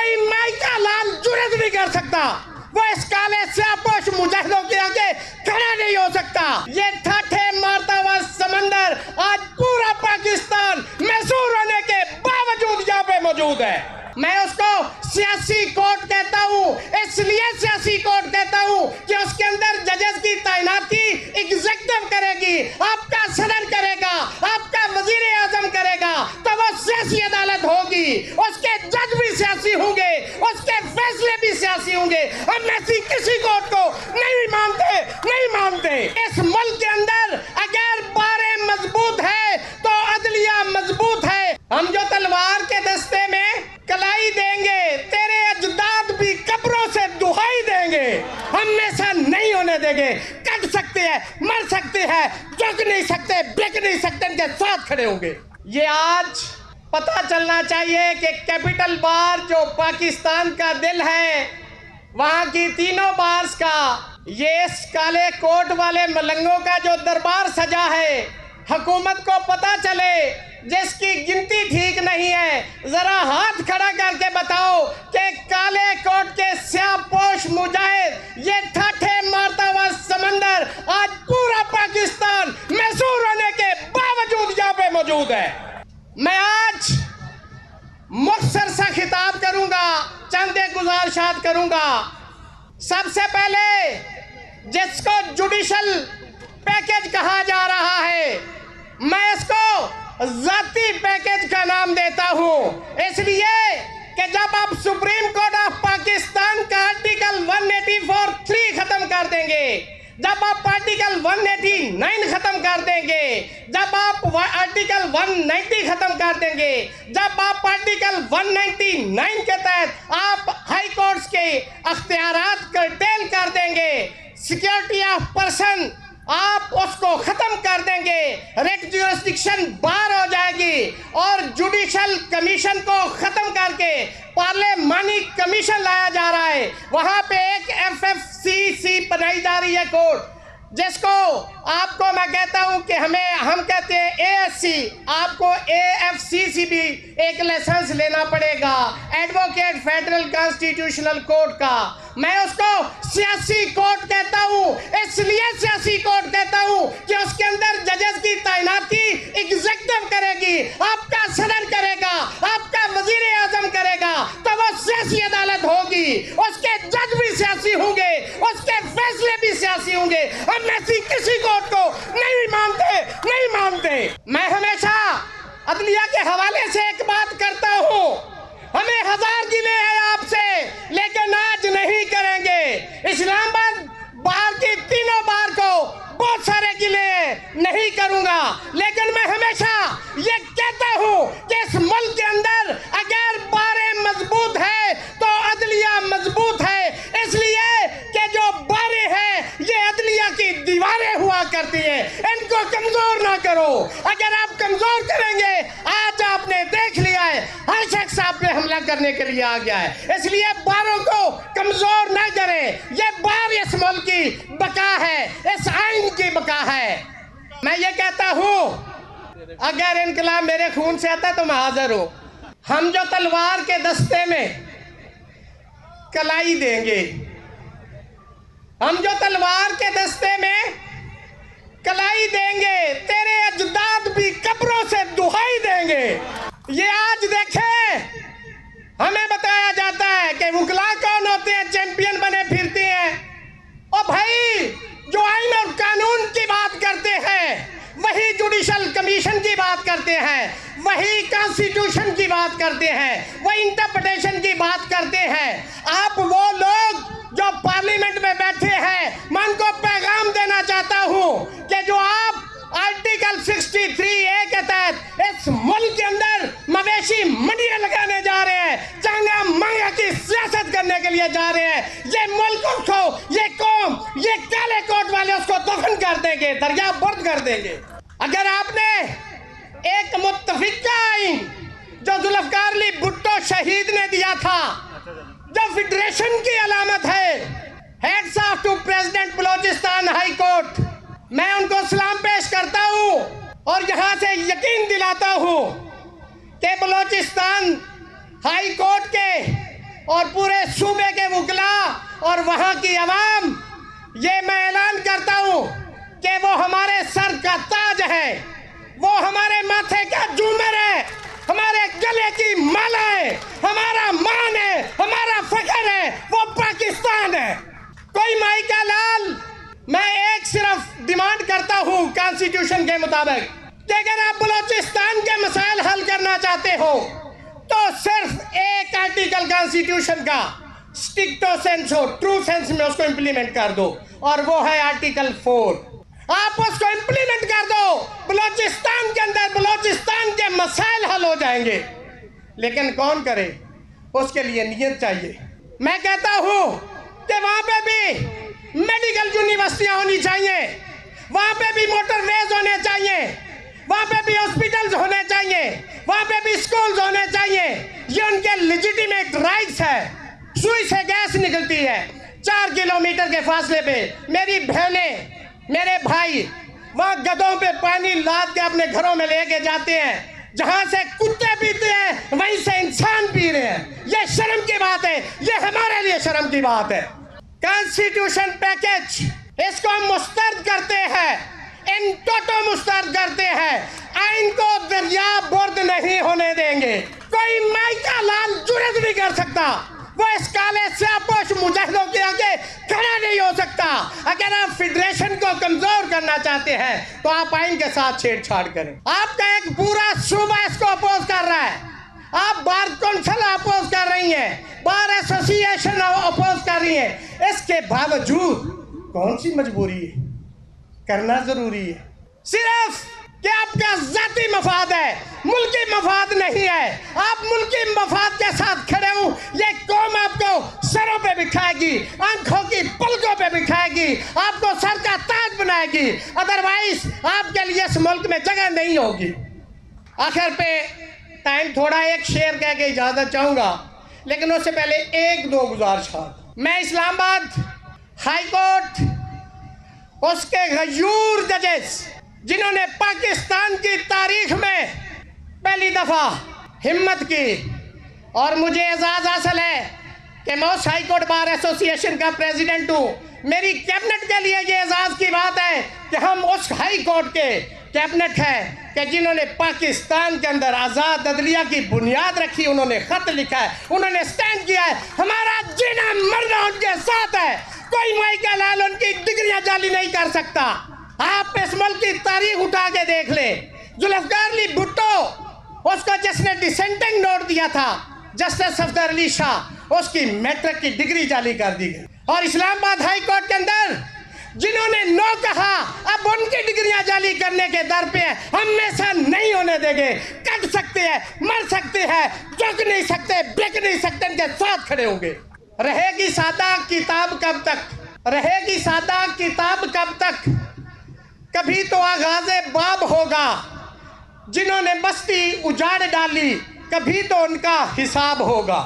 कोई माई का लाल जुर्रत नहीं कर सकता, वो इस काले स्यापोश मुजाहिदों के आगे खड़ा नहीं हो सकता। ये ठाठे मारता हुआ समंदर आज पूरा पाकिस्तान महसूर होने के बावजूद यहाँ पे मौजूद है। मैं उसको सियासी कोर्ट कहता हूँ, इसलिए सियासी कोर्ट कहता हूँ कि उसके अंदर जजेस की तैनाती एग्जीक्यूटिव करेगी, आपका सदर करेगा, आपका वजीर आजम करेगा, तो वो सियासी अदालत होगी। उसके जज भी सियासी होंगे, उसके फैसले भी सियासी होंगे। हम ऐसी किसी कोर्ट को नहीं मानते, नहीं मानते। इस मुल्क के अंदर अगर बारें मजबूत है तो अदलिया मजबूत है। हम जो तलवार के दस्ते में कलाई देंगे, तेरे अजदाद भी कब्रों से दुहाई देंगे। हम ऐसा नहीं होने देंगे। कट सकते हैं, मर सकते हैं, झुक नहीं सकते, बिक नहीं सकते, इनके साथ खड़े होंगे। ये आज पता चलना चाहिए कि कैपिटल बार जो पाकिस्तान का दिल है, वहां की तीनों बार्स का ये इस काले कोट वाले मलंगों का जो दरबार सजा है, हुकूमत को पता चले जिसकी गिनती ठीक नहीं है, जरा हाथ खड़ा करके बताओ कि काले कोट के स्यापोश मुजाहिद, ये ठाठे मारता हुआ समंदर आज पूरा पाकिस्तान महसूर होने के बावजूद यहाँ पे मौजूद है। मैं आज मुख्तसर सा खिताब करूंगा, चंद गुजारिशात करूंगा। सबसे पहले जिसको जुडिशल पैकेज कहा जा रहा है, मैं इसको जाती पैकेज का नाम देता हूं, इसलिए कि जब आप सुप्रीम कोर्ट ऑफ पाकिस्तान का आर्टिकल 184(3) खत्म कर देंगे, जब आप आर्टिकल 189 खत्म कर देंगे, जब आप आर्टिकल 190 खत्म कर देंगे, जब आप आर्टिकल 199 के तहत आप हाई कोर्ट्स के अख्तियारात कर्टेल कर देंगे, सिक्योरिटी ऑफ पर्सन आप उसको खत्म कर देंगे, रिट ज्यूरिसडिक्शन बार हो जाएगी और जुडिशल कमीशन को खत्म करके पार्लियामानी कमीशन लाया जा रहा है। वहां पे एक FFCC बनाई जा रही है कोर्ट, जिसको आपको मैं कहता हूं कि हम कहते हैं ASC, आपको AFCC भी एक लाइसेंस लेना पड़ेगा, एडवोकेट फेडरल कॉन्स्टिट्यूशनल कोर्ट का। मैं उसको सियासी कोर्ट कहता हूं, इसलिए सियासी कोर्ट कहता हूं कि उसके अंदर जजेस की तैनाती एग्जीक्यूटिव करेगी, आपका सदर करेगा, आपका वजीर आजम करेगा, तो वो सियासी अदालत होगी। उसके जज भी सियासी होंगे, उसके फैसले भी सियासी होंगे। हम ऐसी किसी कोर्ट को नहीं मानते, नहीं मानते। मैं हमेशा अदलिया के हवाले से एक बात करता हूं, हमें 1000 गिले हैं आपसे, लेकिन आज नहीं करेंगे। इस्लामाबाद बार की तीनों बार को बहुत सारे गिले नहीं करूंगा, लेकिन मैं हमेशा ये कहता हूं कि इस मुल्क के अंदर अगर बारें मजबूत है तो अदलिया मजबूत है, इसलिए कि जो बारें हैं ये अदलिया की दीवारें हुआ करती है, इनको कमजोर ना करो। अगर आप कमजोर करेंगे, आज आपने देख लिया है हर शख्स आप पे हमला करने के लिए आ गया है, इसलिए बारों को कमजोर ना करें। ये बार इस मुल्क की बका है, इस आइन की बका है। मैं ये कहता हूं अगर इनकलाब मेरे खून से आता तो मैं हाजिर हूं। हम जो तलवार के दस्ते में कलाई देंगे, हम जो तलवार के दस्ते में कलाई देंगे, तेरे अजदाद भी कब्रों से दुहाई देंगे। ये आज देखें, हमें बताया जाता है कि मुगला कौन होते हैं, चैंपियन बने फिरते हैं। और भाई जो आइन और कानून की बात करते हैं, वही जुडिशल कमीशन की बात करते हैं, वही कॉन्स्टिट्यूशन की बात करते हैं, वही इंटरप्रिटेशन की बात करते हैं। आप वो लोग जो पार्लियामेंट में बैठे हैं, मैं उनको पैगाम देना चाहता हूं कि जो आप आर्टिकल 63A के तहत इस मुल्क के अंदर मवेशी मंडियां लगाने जा रहे हैं, चांगा मांगा की सियासत करने के लिए जा रहे हैं, ये मुल्क को, ये कौम, ये काले कोट वाले उसको दफन कर देंगे, दरिया बर्द कर देंगे। अगर आपने एक मुत्तफिका आइन जो जुल्फकार अली भुट्टो शहीद ने दिया था, जो फेडरेशन की अलामत है, heads of to president Balochistan high court, मैं उनको सलाम पेश करता हूं और यहां से यकीन दिलाता हूं कि बलोचिस्तान हाई कोर्ट के और पूरे सूबे के वकला और वहां की आवाम, ये मैं ऐलान करता हूं कि वो हमारे सर का ताज है, वो हमारे माथे का झूमर है, हमारे गले की माला है, हमारा मान है, हमारा फख्र है, वो पाकिस्तान है। कोई माई का लाल, मैं एक सिर्फ डिमांड करता हूं कॉन्स्टिट्यूशन के मुताबिक कि अगर आप बलूचिस्तान के मसाइल हल करना चाहते हो तो सिर्फ एक आर्टिकल कॉन्स्टिट्यूशन का स्ट्रिक्टो सेंस हो, ट्रू सेंस में उसको इंप्लीमेंट कर दो, और वो है आर्टिकल 4। आप उसको इंप्लीमेंट कर दो, बलूचिस्तान के अंदर बलूचिस्तान के मसाइल हल हो जाएंगे। लेकिन कौन करे, उसके लिए नियत चाहिए। मैं कहता हूं कि वहां पे भी मेडिकल यूनिवर्सिटियां होनी चाहिए, वहां पे भी मोटरवेज होने चाहिए, वहां पे भी हॉस्पिटल्स होने चाहिए, वहां पे भी स्कूल्स होने चाहिए। ये उनके लेजिटिमेट राइट्स है। सुई से गैस निकलती है 4 किलोमीटर के फासले पे, मेरी बहनें, मेरे भाई वहां गधों पे पानी लाद के अपने घरों में लेके जाते हैं। जहां से कुत्ते पीते हैं वहीं से इंसान पी रहे हैं। ये शर्म की बात है, ये हमारे लिए शर्म की बात है। कॉन्स्टिट्यूशन पैकेज, इसको हम मुस्तरद करते हैं, इन टोटो मुस्तरद करते हैं। आइन को दरिया बुर्द नहीं होने देंगे। कोई माई का लाल जुर्रत नहीं कर सकता, वो इस काले स्याहपोश मुजाहिदों के आगे खड़ा नहीं हो सकता। अगर आप फेडरेशन को कमजोर करना चाहते हैं तो आप आइन के साथ छेड़छाड़ करें। आपका एक पूरा सूबा इसको अपोज कर रहा है, आप बार कौंसिल अपोज कर रही हैं, बार एसोसिएशन अपोज कर रही हैं। इसके बावजूद कौन सी मजबूरी है, करना जरूरी है। सिर्फ कि आपका जाती मफाद है, मुल्की मफाद नहीं है। आप मुल्की मफाद के साथ खड़े हो, ये कौम आपको सरों पे बिठाएगी, आंखों की पलकों पे बिठाएगी, आपको सर का ताज बनाएगी। अदरवाइज आपके लिए इस मुल्क में जगह नहीं होगी। आखिर पे टाइम थोड़ा एक शेर कह के इजाजत चाहूंगा, लेकिन उससे पहले 1-2 गुजारिशात। मैं इस्लामाबाद हाई कोर्ट, उसके गयूर जजेस जिन्होंने पाकिस्तान की तारीख में पहली दफा हिम्मत की, और मुझे एजाज हासिल है कि मैं उस हाई कोर्ट बार एसोसिएशन का प्रेसिडेंट हूँ। मेरी कैबिनेट के लिए ये एजाज की बात है कि हम उस हाई कोर्ट के कैबिनेट है कि जिन्होंने पाकिस्तान के अंदर आज़ाद अदलिया की बुनियाद रखी, उन्होंने खत लिखा है, उन्होंने स्टैंड किया है। हमारा जीना मरना उनके साथ है। कोई माई का लाल उनकी डिग्रियां जाली नहीं कर सकता। आप इस मुल्क की तारीख उठा के देख ले, जुल्फकार अली भुट्टो, उसको जिसने डिसेंटिंग नोट दिया था जस्टिस सफदर अली शाह, उसकी मैट्रिक की डिग्री जाली कर दी गई। और इस्लामाबाद हाई कोर्ट के अंदर जिन्होंने नो कहा, अब उनकी डिग्रियां जाली करने के दर पे हैं। हम ऐसा नहीं होने देंगे। कट सकते हैं, मर सकते हैं, झुक नहीं सकते, बिक नहीं सकते, इनके साथ खड़े होंगे। रहेगी सादा किताब कब तक, रहेगी सादा किताब कब तक, कभी तो आगाज़े बाब होगा। जिन्होंने बस्ती उजाड़ डाली, कभी तो उनका हिसाब होगा।